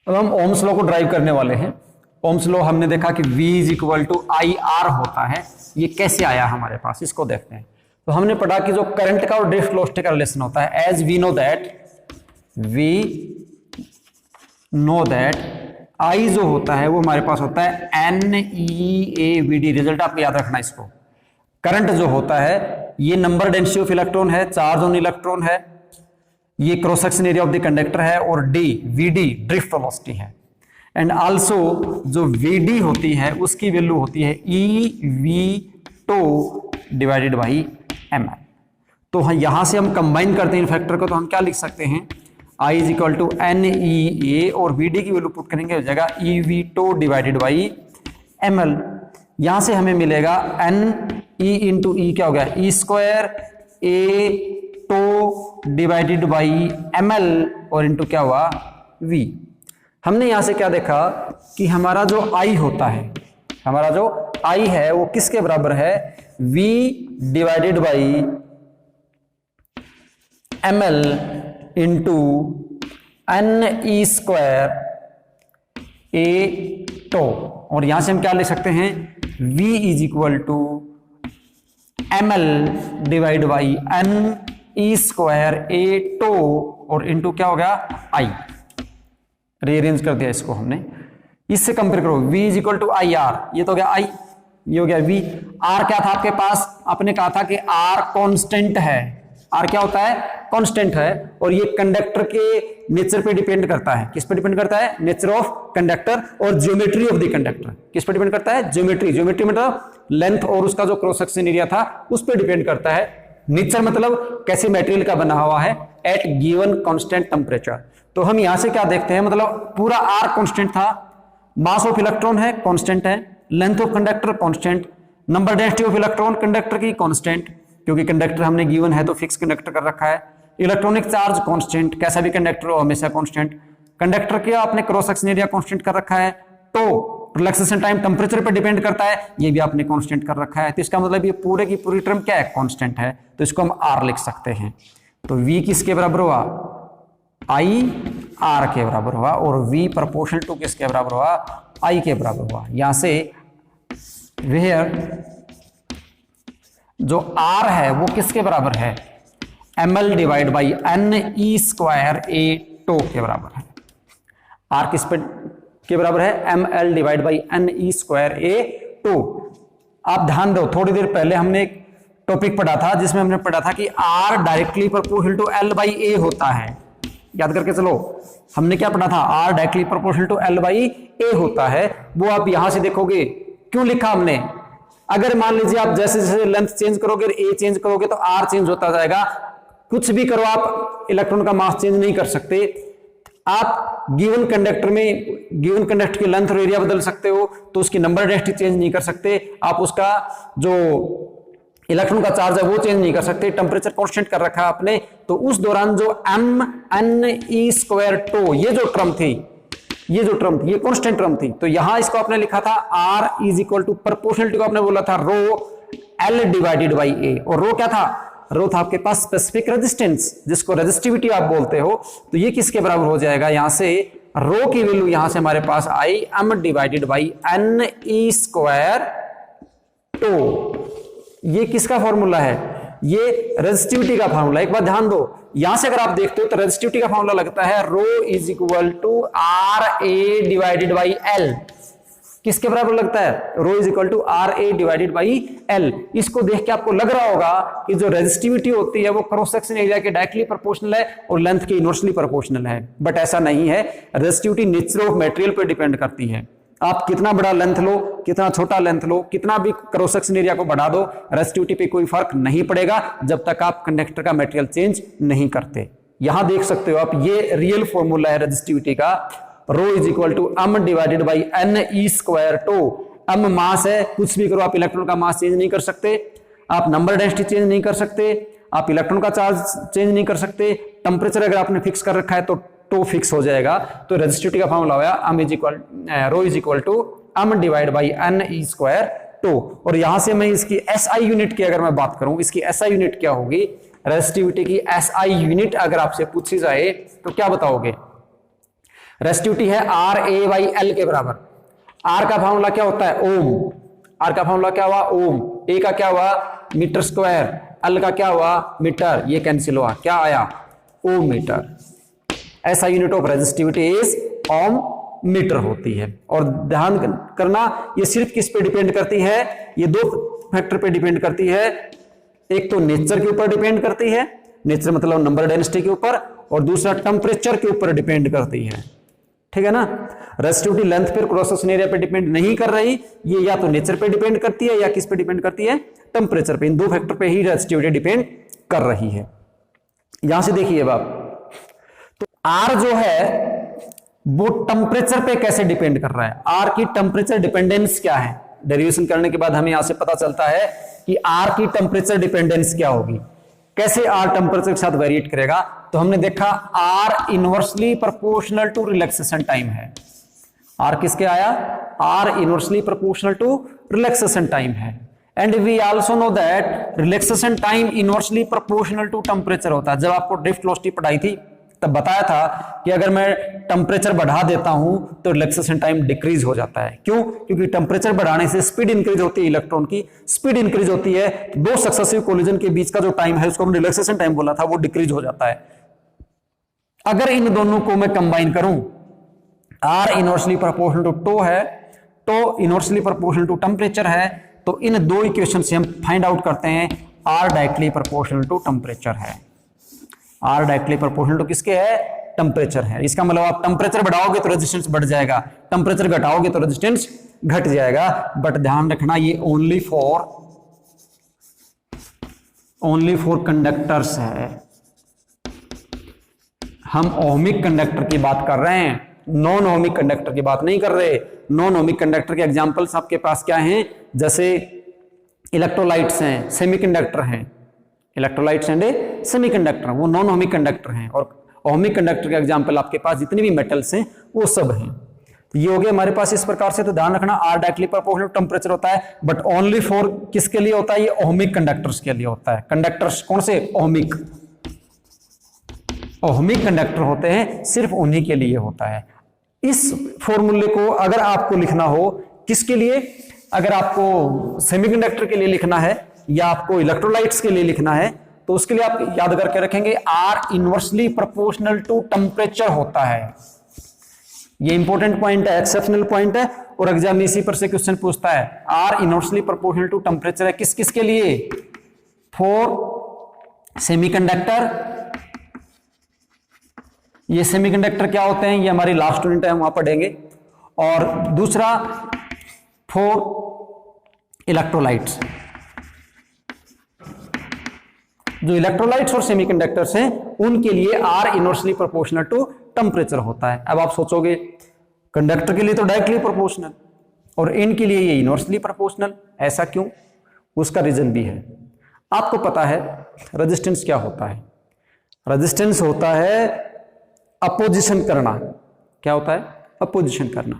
अब हम Ohm's law को ड्राइव करने वाले हैं। ओम्स लॉ हमने देखा कि V is equal to I R होता है। ये कैसे आया हमारे पास, इसको देखते हैं। तो हमने पढ़ा कि जो करंट का और ड्रिफ्ट वेलोसिटी का रिलेशन होता है, as we know that I जो होता है वो हमारे पास होता है NeAVD। रिजल्ट आपको याद रखना इसको। करंट जो होता है ये नंबर डेंसिटी ऑफ इलेक्ट्रॉन है, चार्ज ऑन इलेक्ट्रॉन है, ये cross section area of the conductor है, और VD ड्रिफ्ट वेलोसिटी है। एंड आल्सो जो VD होती है उसकी वैल्यू होती है EV डिवाइडेड बाई ml। तो यहां से हम कंबाइन करते हैं इन फैक्टर को, तो हम क्या लिख सकते हैं, I is equal to NeA और VD की वैल्यू पुट करेंगे हो जाएगा EV डिवाइडेड बाई ml। यहां से हमें मिलेगा NE इंटू E क्या हो गया, E square A divided by ml और इंटू क्या हुआ V। हमने यहां से क्या देखा कि हमारा जो I होता है, हमारा जो I है वो किसके बराबर है, V divided by ml into NE square A। और यहां से हम क्या ले सकते हैं, V is equal to ml divide by NE square A और इंटू क्या हो गया I। रीअरेंज कर दिया इसको हमने। इससे कंपेयर करो, V is equal to I R, ये तो हो गया I, ये हो गया V। R क्या था आपके पास, आपने कहा था कि R कांस्टेंट है। R क्या होता है, कांस्टेंट है, और ये कंडक्टर के नेचर पे डिपेंड करता है। किस पे डिपेंड करता है, नेचर ऑफ कंडक्टर और ज्योमेट्री ऑफ द कंडक्टर। किस पे डिपेंड करता है, ज्योमेट्री। ज्योमेट्री मतलब लेंथ और उसका जो क्रॉस सेक्शन एरिया था उस पे डिपेंड करता है। नेचर मतलब कैसे मटेरियल का बना हुआ है एट गिवन कांस्टेंट टेम्परेचर। तो हम यहां से क्या देखते हैं, मतलब पूरा R कांस्टेंट था, मास ऑफ इलेक्ट्रॉन है कांस्टेंट है, length of conductor constant, number density of electron conductor की कांस्टेंट, क्योंकि कंडक्टर हमने गिवन है तो फिक्स कंडक्टर कर रखा है। इलेक्ट्रॉनिक चार्ज कांस्टेंट, कैसा भी कंडक्टर हो हमेशा कांस्टेंट। कंडक्टर के आपने क्रॉस सेक्शन एरिया कांस्टेंट कर रखा है। तो रिलैक्सेशन टाइम टेम्परेचर पर डिपेंड करता है, ये भी आपने कांस्टेंट कर रखा है। तो इसका मतलब ये पूरे की पूरी टर्म क्या है, कांस्टेंट है। तो इसको हम R लिख सकते हैं। तो V किसके बराबर हुआ, I R के बराबर हुआ, और V प्रोपोर्शनल टू किसके बराबर हुआ, I के बराबर हुआ। यहां से वेयर जो R है वो किसके बराबर है, ml divide by NE square A के बराबर है। R किस पे के बराबर है, ml divide by NE square A। आप ध्यान दो, थोड़ी देर पहले हमने एक टॉपिक पढ़ा था जिसमें हमने पढ़ा था कि R directly proportional to L by A होता है। याद करके चलो, हमने क्या पढ़ा था, R directly proportional to L by A होता है। वो आप यहां से देखोगे क्यों लिखा हमने। अगर मान लीजिए आप जैसे जैसे लेंथ चेंज करोगे, A चेंज करोगे, तो R चेंज होता जाएगा। कुछ भी करो आप, इलेक्ट्रॉन का मास चेंज नहीं कर सकते। आप गिवन कंडक्टर में गिवन कंडक्टर की लेंथ और एरिया बदल सकते हो, तो उसकी नंबर डेंसिटी चेंज नहीं कर सकते। आप उसका जो इलेक्ट्रॉन का चार्ज है वो चेंज नहीं कर सकते। टेम्परेचर कांस्टेंट कर रखा है आपने। तो उस दौरान जो NE स्क्वायर ये जो टर्म थी, ये कांस्टेंट टर्म थी। तो यहां इसको आपने लिखा था R is equal to proportionality को आपने बोला था rho L divided by A। और रो क्या था, रो था आपके पास स्पेसिफिक रेजिस्टेंस, जिसको रेजिस्टिविटी आप बोलते हो। तो ये किसके बराबर हो जाएगा, यहां से रो की वैल्यू यहां से हमारे पास आई m divided by NE square. ये किसका फॉर्मूला है, ये रेजिस्टिविटी का फॉर्मूला। एक बात ध्यान दो, यहां से अगर आप देखते हो तो रेजिस्टिविटी का फॉर्मूला लगता है rho is equal to RA divided by L। किसके बराबर लगता है, rho is equal to RA divided by L। इसको देख के आपको लग रहा होगा कि जो रेजिस्टिविटी होती है वो क्रॉस सेक्शन एरिया के डायरेक्टली प्रोपोर्शनल है और लेंथ के इनवर्सली प्रोपोर्शनल है। बट ऐसा नहीं है, रेजिस्टिविटी नेचर ऑफ मटेरियल पर डिपेंड करती है। आप कितना बड़ा लेंथ लो, कितना छोटा लेंथ लो, कितना भी क्रॉस सेक्शन एरिया को बढ़ा दो, रेजिस्टिविटी पे कोई फर्क नहीं पड़ेगा जब तक आप कंडक्टर का मटेरियल चेंज नहीं करते। यहां देख सकते हो आप, ये रियल फॉर्मूला है रेजिस्टिविटी का, rho is equal to m divided by NE square. m mass है, कुछ भी करो आप इलेक्ट्रॉन का मास चेंज नहीं कर सकते, आप नंबर डेंसिटी चेंज नहीं कर सकते, आप इलेक्ट्रॉन का चार्ज चेंज नहीं कर सकते। टेम्परेचर अगर आपने फिक्स कर रखा है तो फिक्स हो जाएगा। तो रेजिस्टिविटी का फॉर्मूला होगा rho is equal to m divide by NE square. और यहां से मैं इसकी SI यूनिट की अगर मैं बात करूं, इसकी SI यूनिट क्या होगी, रेजिस्टिविटी की SI यूनिट अगर आपसे पूछी जाए तो क्या बताओगे, रेसिस्टिविटी है RA/L के बराबर। R का फॉर्मूला क्या होता है? ओम। R का फॉर्मूला क्या हुआ? ओम। A का क्या हुआ? Metre square. L का क्या हुआ? मीटर। ये कैंसिल हुआ, क्या आया? Ohm metre. ऐसा unit of resistivity is ohm metre होती है। और ध्यान करना, ये सिर्फ किस पे डिपेंड करती है? ये दो फैक्टर पे डिपेंड करती है। एक तो नेचर के ऊपर डिपेंड करती है, नेचर मतलब नंबर डेंसिटी के ऊपर, और दूसरा टेम्परेचर के ऊपर डिपेंड करती है। ठीक है ना? रेजिस्टिविटी लेंथ पर, क्रॉस सेक्शन एरिया पे डिपेंड नहीं कर रही, ये या तो नेचर पे डिपेंड करती है या किस पे डिपेंड करती है? टेम्परेचर पे। इन दो फैक्टर पे ही रेजिस्टिविटी डिपेंड कर रही है। यहां से देखिए बाप, तो R जो है वो टेम्परेचर पे कैसे डिपेंड कर रहा है? R की टेम्परेचर डिपेंडेंस क्या है? डेरिवेशन करने के बाद हमें यहां से पता चलता है कि R की टेम्परेचर डिपेंडेंस क्या होगी, कैसे R टेम्परेचर के साथ वेरिएट करेगा। तो हमने देखा R inversely proportional to relaxation time है। R किसके आया? R inversely proportional to relaxation time है। And we also know that relaxation time inversely proportional to temperature होता है। जब आपको ड्रिफ्ट वेलोसिटी पढ़ाई थी तब बताया था कि अगर मैं टेम्परेचर बढ़ा देता हूं तो रिलैक्सेशन टाइम डिक्रीज हो जाता है। क्यों? क्योंकि टेम्परेचर बढ़ाने से स्पीड इंक्रीज होती है, इलेक्ट्रॉन की स्पीड इंक्रीज होती है, तो दो सक्सेसिव कोलिजन के बीच का जो टाइम है उसको हमने रिलैक्सेशन टाइम बोला था, वो डिक्रीज हो जाता है। अगर इन दोनों को मैं कंबाइन करूं, R inversely proportional to tau है, tau inversely proportional to temperature है, तो इन दो इक्वेशन से हम फाइंड आउट करते हैं R directly proportional to temperature है। R डायरेक्टली प्रोपोर्शनल टू किसके है? टेम्परेचर है। इसका मतलब आप टेम्परेचर बढ़ाओगे तो रेजिस्टेंस बढ़ जाएगा, टेम्परेचर घटाओगे तो रेजिस्टेंस घट जाएगा। बट ध्यान रखना, ये ओनली फॉर कंडक्टर्स है। हम ओमिक कंडक्टर की बात कर रहे हैं, नॉन ओमिक कंडक्टर की बात नहीं कर रहे। नॉन ओमिक कंडक्टर के एग्जांपल्स आपके पास क्या हैं? जैसे इलेक्ट्रोलाइट्स हैं, सेमीकंडक्टर हैं। इलेक्ट्रोलाइट्स एंड सेमीकंडक्टर वो नॉन ओमिक कंडक्टर हैं, और ओमिक कंडक्टर के एग्जांपल आपके पास जितने भी मेटल्स हैं वो सब हैं। तो ये हो गया हमारे पास इस प्रकार से। तो ध्यान रखना, R डायरेक्टली प्रोपोर्शनल टेम्परेचर होता है, बट ओनली फॉर किसके लिए होता है? ये ओमिक कंडक्टर्स के लिए होता है। कंडक्टर्स कौन से? ओमिक कंडक्टर होते हैं, सिर्फ उन्हीं के लिए होता है। इस फॉर्मूले को अगर आपको लिखना हो, किसके लिए? अगर आपको सेमीकंडक्टर के लिए लिखना है या आपको इलेक्ट्रोलाइट्स के लिए लिखना है, तो उसके लिए आप याद करके रखेंगे R inversely proportional to temperature होता है। ये इंपॉर्टेंट पॉइंट है, एक्सेप्शनल पॉइंट है, और एग्जाम में इसी पर से क्वेश्चन पूछता है। R inversely proportional to temperature है किस किस के लिए? For semiconductor. ये सेमीकंडक्टर क्या होते हैं? ये हमारी लास्ट यूनिट है, हम वहां पढ़ेंगे। और दूसरा फॉर इलेक्ट्रोलाइट्स। जो इलेक्ट्रोलाइट्स और सेमीकंडक्टर्स हैं उनके लिए R inversely proportional to temperature होता है। अब आप सोचोगे कंडक्टर के लिए तो डायरेक्टली प्रोपोर्शनल और इनके लिए ये इनवर्सली प्रोपोर्शनल, ऐसा क्यों? उसका रीजन भी है। आपको पता है रेजिस्टेंस क्या होता है? रेजिस्टेंस होता है अपोजिशन करना। क्या होता है? अपोजिशन करना।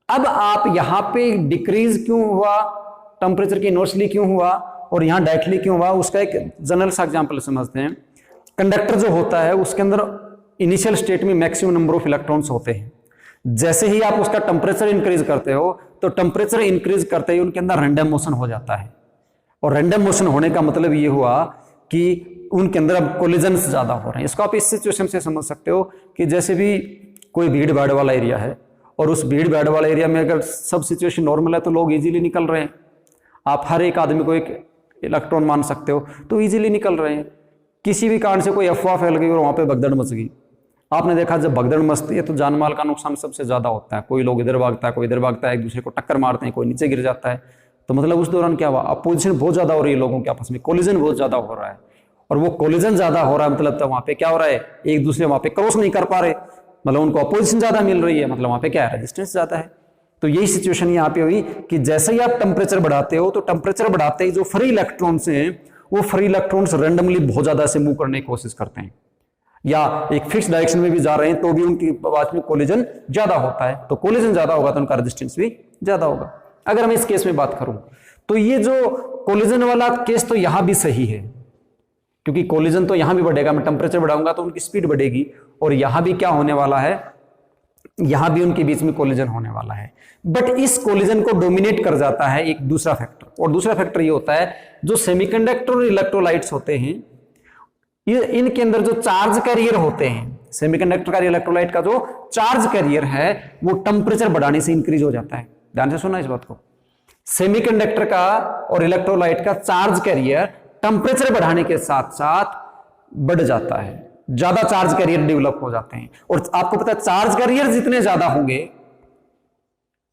अब आप यहां पे डिक्रीज क्यों हुआ, टेम्परेचर की इनवर्सली क्यों हुआ और यहां डायरेक्टली क्यों हुआ, उसका एक जनरल सा एग्जांपल समझते हैं। कंडक्टर जो होता है उसके अंदर इनिशियल स्टेट में मैक्सिमम नंबर ऑफ इलेक्ट्रॉन्स होते हैं। जैसे ही आप उसका टेम्परेचर इंक्रीज करते हो तो टेम्परेचर इंक्रीज करते ही उनके अंदर रैंडम मोशन हो जाता है। और रैंडम मोशन होने का मतलब ये हुआ कि उनके अंदर अब कोलिजन्स ज्यादा हो रहे हैं। इसको आप इस सिचुएशन से समझ सकते हो कि जैसे भी कोई भीड़ भाड़ वाला एरिया है और उस भीड़ भाड़ वाले एरिया में अगर सब सिचुएशन नॉर्मल है तो लोग इजीली निकल रहे हैं। आप हर एक आदमी को एक इलेक्ट्रॉन मान सकते हो तो इजीली निकल रहे हैं। किसी भी कारण से कोई अफवाह फैल गई और वहां पे भगदड़ मच गई, आपने देखा जब भगदड़ मचती है तो जान माल का नुकसान सबसे ज्यादा होता है। कोई लोग इधर भागता है, कोई इधर भागता है, एक दूसरे को टक्कर मारते हैं, कोई नीचे गिर जाता है। तो मतलब उस दौरान क्या हुआ, अपोजिशन बहुत ज्यादा हो रही है लोगों के आपस में, कोलिजन बहुत ज्यादा हो रहा है। और वो कोलिजन ज्यादा हो रहा है मतलब तो वहां पे क्या हो रहा है, एक दूसरे वहां पे क्रॉस नहीं कर पा रहे, मतलब उनको अपोजिशन ज्यादा मिल रही है, मतलब वहां पे क्या है, रेजिस्टेंस ज्यादा है। तो यही सिचुएशन यहाँ पे हुई कि जैसे ही आप टेम्परेचर बढ़ाते हो तो टेम्परेचर बढ़ाते ही जो फ्री इलेक्ट्रॉन्स हैं वो फ्री इलेक्ट्रॉन्स रैंडमली बहुत ज्यादा से मूव करने की कोशिश करते हैं या एक फिक्स डायरेक्शन में भी जा रहे हैं तो भी उनकी बात में कोलिजन ज्यादा होता है। तो कोलिजन ज्यादा होगा तो उनका रेजिस्टेंस भी ज्यादा होगा। अगर मैं इस केस में बात करूं तो ये जो कोलिजन वाला केस तो यहां भी सही है, क्योंकि कोलिजन तो यहां भी बढ़ेगा, मैं टेम्परेचर बढ़ाऊंगा तो उनकी स्पीड बढ़ेगी। और यहां भी क्या होने वाला है, यहां भी उनके बीच में कोलिजन होने वाला है। बट इस कोलिजन को डोमिनेट कर जाता है एक दूसरा फैक्टर, और दूसरा फैक्टर ये होता है जो सेमीकंडक्टर और इलेक्ट्रोलाइट्स होते हैं, ये इनके अंदर जो चार्ज कैरियर होते हैं, सेमीकंडक्टर का इलेक्ट्रोलाइट का जो चार्ज कैरियर है वो टेम्परेचर बढ़ाने से इंक्रीज हो जाता है। ध्यान से सुना इस बात को, सेमीकंडक्टर का और इलेक्ट्रोलाइट का चार्ज कैरियर टेम्परेचर बढ़ाने के साथ साथ बढ़ जाता है, ज्यादा चार्ज कैरियर डेवलप हो जाते हैं। और आपको पता है चार्ज कैरियर जितने ज्यादा होंगे,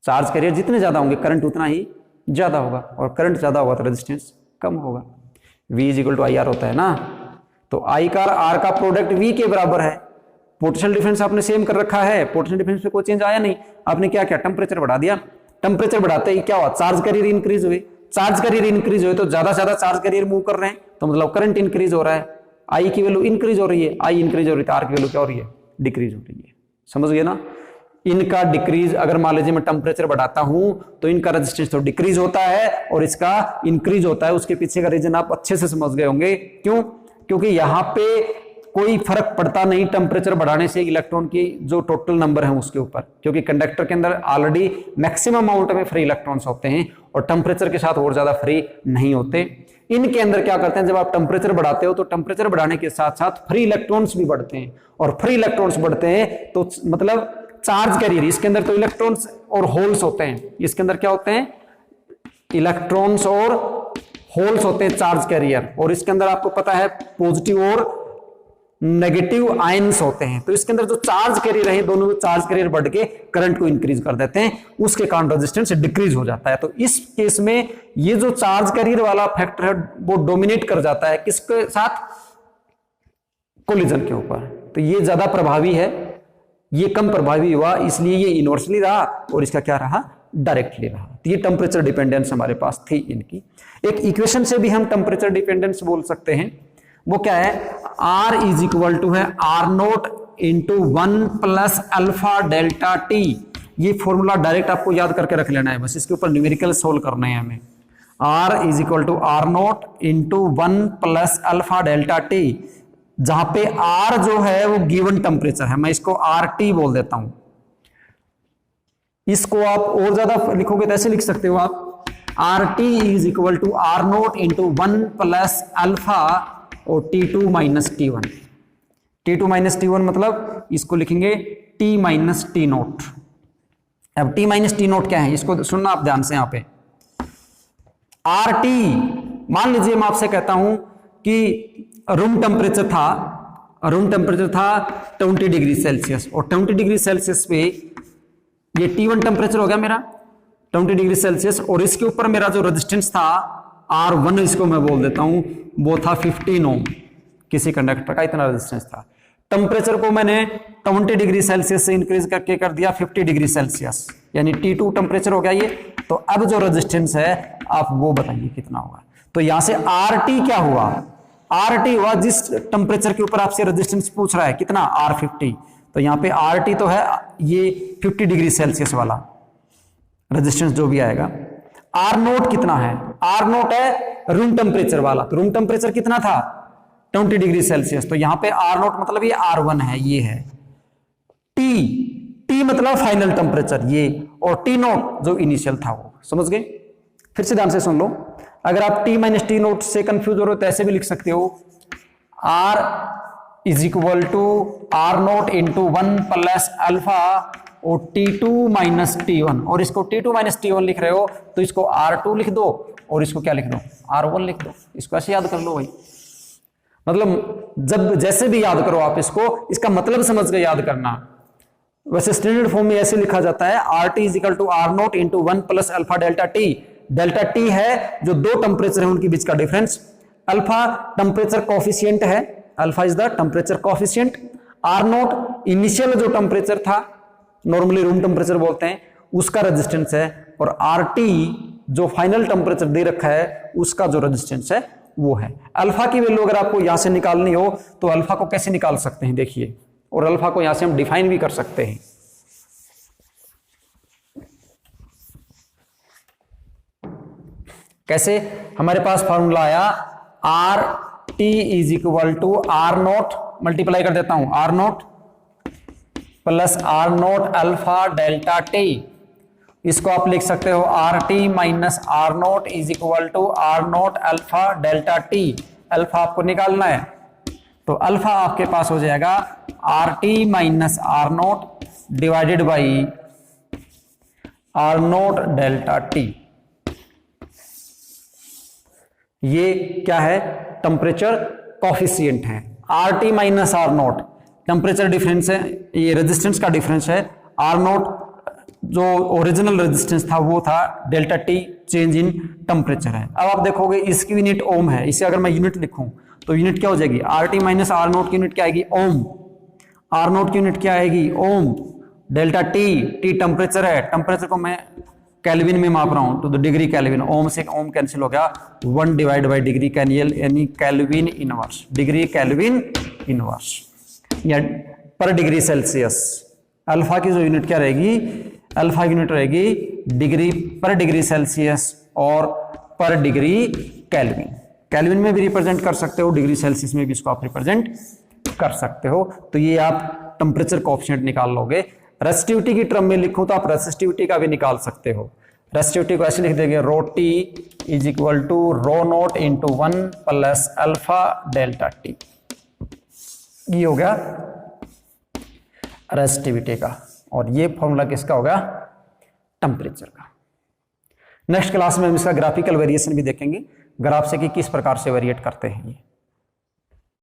चार्ज कैरियर जितने ज्यादा होंगे करंट उतना ही ज्यादा होगा, और करंट ज्यादा होगा तो रेजिस्टेंस कम होगा। V equal to I R होता है ना, तो I का R का प्रोडक्ट V के बराबर है। पोटेंशियल डिफरेंस आपने सेम कर रखा है, पोटेंशियल डिफरेंस में कोई चेंज आया नहीं, आपने क्या किया टेम्परेचर बढ़ा दिया। टेम्परेचर बढ़ाते ही क्या हुआ, चार्ज कैरियर इंक्रीज हुए, चार्ज कैरियर इंक्रीज हुए तो ज्यादा से ज्यादा चार्ज कैरियर मूव कर रहे हैं, तो मतलब करंट इंक्रीज हो रहा है, I की वैल्यू इंक्रीज हो रही है, I इंक्रीज हो रही है, R की वैल्यू क्या हो रही है, डिक्रीज हो रही है। समझ गए ना, इनका डिक्रीज, अगर मान लीजिए मैं टेम्परेचर बढ़ाता हूं तो इनका रेजिस्टेंस तो डिक्रीज होता है और इसका इंक्रीज होता है। उसके पीछे का रीजन आप अच्छे से समझ गए होंगे, क्यों, क्योंकि यहां पे कोई फर्क पड़ता नहीं टेम्परेचर बढ़ाने से इलेक्ट्रॉन की जो टोटल नंबर है उसके ऊपर, क्योंकि कंडक्टर के अंदर ऑलरेडी मैक्सिमम अमाउंट में फ्री इलेक्ट्रॉन्स होते हैं और टेम्परेचर के साथ और ज्यादा फ्री नहीं होते। इनके अंदर क्या करते हैं, जब आप टेम्परेचर बढ़ाते हो तो टेम्परेचर बढ़ाने के साथ साथ फ्री इलेक्ट्रॉन्स भी बढ़ते हैं, और फ्री इलेक्ट्रॉन्स बढ़ते हैं तो मतलब चार्ज कैरियर, इसके अंदर तो इलेक्ट्रॉन्स और होल्स होते हैं, इसके अंदर क्या होते हैं, इलेक्ट्रॉन्स और होल्स होते हैं चार्ज कैरियर, और इसके अंदर आपको पता है पॉजिटिव और नेगेटिव आयंस होते हैं। तो इसके अंदर जो चार्ज कैरियर है, दोनों चार्ज कैरियर बढ़ के करंट को इंक्रीज कर देते हैं, उसके कारण रेजिस्टेंस डिक्रीज हो जाता है। तो इस केस में ये जो चार्ज कैरियर वाला फैक्टर है वो डोमिनेट कर जाता है किसके साथ, कोलिजन के ऊपर। तो ये ज्यादा प्रभावी है, ये कम प्रभावी हुआ, इसलिए ये इनवर्सली रहा और इसका क्या रहा, डायरेक्टली रहा। तो ये टेम्परेचर डिपेंडेंस हमारे पास थी इनकी। एक इक्वेशन से भी हम टेम्परेचर डिपेंडेंस बोल सकते हैं, वो क्या है, R इज इक्वल टू है R nought into 1 plus alpha delta T. ये फॉर्मूला डायरेक्ट आपको याद करके रख लेना है, बस इसके ऊपर न्यूमेरिकल सोल्व करने हैं हमें। R is equal to R nought into 1 plus alpha delta T, जहां पे R जो है वो गिवन टेम्परेचर है, मैं इसको RT बोल देता हूं। इसको आप और ज्यादा लिखोगे तो ऐसे लिख सकते हो आप, RT is equal to R nought into 1 plus alpha और T2 minus T1। T2 minus T1 मतलब इसको लिखेंगे T माइनस T नोट। अब T माइनस T नोट क्या है, इसको सुनना आप ध्यान से। यहां पे RT, मान लीजिए मैं आपसे कहता हूं कि रूम टेम्परेचर था 20 डिग्री सेल्सियस, और 20 डिग्री सेल्सियस पे ये T1 टेम्परेचर हो गया मेरा 20 डिग्री सेल्सियस, और इसके ऊपर मेरा जो रेजिस्टेंस था R1 इसको मैं बोल देता हूं, वो था 15 ओम। किसी कंडक्टर का इतना रेजिस्टेंस था। टेम्परेचर को मैंने 20 डिग्री सेल्सियस से इंक्रीज करके कर दिया 50 डिग्री सेल्सियस, यानी T2 टेम्परेचर हो गया ये। तो अब जो रेजिस्टेंस है आप वो बताइए कितना होगा। तो यहां से RT क्या हुआ, RT हुआ जिस टेम्परेचर के ऊपर आपसे रेजिस्टेंस पूछ रहा है कितना, R50। तो यहां पे RT तो है ये 50 डिग्री सेल्सियस वाला रेजिस्टेंस जो भी आएगा। R नोट कितना है, R नोट है रूम टेम्परेचर वाला, तो रूम टेम्परेचर कितना था 20 डिग्री सेल्सियस, तो यहां पे R नोट मतलब ये R1 है, ये है। T मतलब फाइनल टेम्परेचर ये, और T नोट जो इनिशियल था वो। समझ गए, फिर से ध्यान से सुन लो। अगर आप T माइनस T नोट से कंफ्यूज हो रहे हो तो ऐसे भी लिख सकते हो, R is equal to R nought into 1 plus alpha और T2 माइनस T1, और इसको T2 माइनस T1 लिख रहे हो तो इसको R2 लिख दो और इसको क्या लिख दो, R1 लिख दो। इसको ऐसे याद कर लो भाई, मतलब जब जैसे भी याद करो आप इसको, इसका मतलब समझ के याद करना। वैसे स्टैंडर्ड फॉर्म में ऐसे लिखा जाता है, RT is equal to R nought into 1 plus alpha delta T. Delta T है जो दो टेम्परेचर है उनके बीच का डिफरेंस, अल्फा टेम्परेचर कोफिशिएंट है, alpha is the temperature coefficient, R nought initial जो टेम्परेचर था, नॉर्मली रूम टेम्परेचर बोलते हैं, उसका रेजिस्टेंस है, और RT जो फाइनल टेम्परेचर दे रखा है उसका जो रेजिस्टेंस है वो है। अल्फा की वैल्यू अगर आपको यहां से निकालनी हो तो अल्फा को कैसे निकाल सकते हैं देखिए, और अल्फा को यहां से हम डिफाइन भी कर सकते हैं। कैसे, हमारे पास फॉर्मूला आया RT is equal to R nought, multiply कर देता हूं, R nought plus R nought alpha delta T. इसको आप लिख सकते हो R T minus R nought is equal to R nought alpha delta T. अल्फा आपको निकालना है, तो अल्फा आपके पास हो जाएगा R T minus R nought divided by R nought delta T. ये क्या है? टेम्परेचर कॉफिशिएंट है। Are T minus R nought temperature difference है, ये रेजिस्टेंस का डिफरेंस है। आर नोट जो ओरिजिनल रेजिस्टेंस था वो था, delta T change in temperature है। अब आप देखोगे इसकी यूनिट ओम है, इसे अगर मैं यूनिट लिखूं तो यूनिट क्या हो जाएगी? R T minus R nought की यूनिट क्या आएगी? ओम। आर नोट की यूनिट क्या आएगी? Ohm. Delta T, T temperature है, टेम्परेचर को मैं केल्विन में माप रहा हूं तो डिग्री केल्विन। ओम से ओम कैंसिल हो गया, 1 डिवाइड बाई डिग्री कैनियल यानी kelvin inverse, degree kelvin inverse या पर डिग्री सेल्सियस। अल्फा की जो यूनिट क्या रहेगी? अल्फा की यूनिट रहेगी डिग्री पर डिग्री सेल्सियस और पर डिग्री केल्विन। केल्विन में भी रिप्रेजेंट कर सकते हो, डिग्री सेल्सियस में भी इसको आप रिप्रेजेंट कर सकते हो। तो ये आप टेम्परेचर कोएफिशिएंट निकाल लोगे। रेसिस्टिविटी की टर्म में लिखूं तो आप रेसिस्टिविटी का भी निकाल सकते हो। रेसिस्टिविटी को ऐसे लिख देंगे, rho T is equal to rho nought into 1 plus alpha delta T. ये हो गया रेसिस्टिविटी का, और ये फॉर्मूला किसका होगा? टेम्परेचर का। नेक्स्ट क्लास में हम इसका ग्राफिकल वेरिएशन भी देखेंगे, ग्राफ से कि किस प्रकार से वेरिएट करते हैं ये।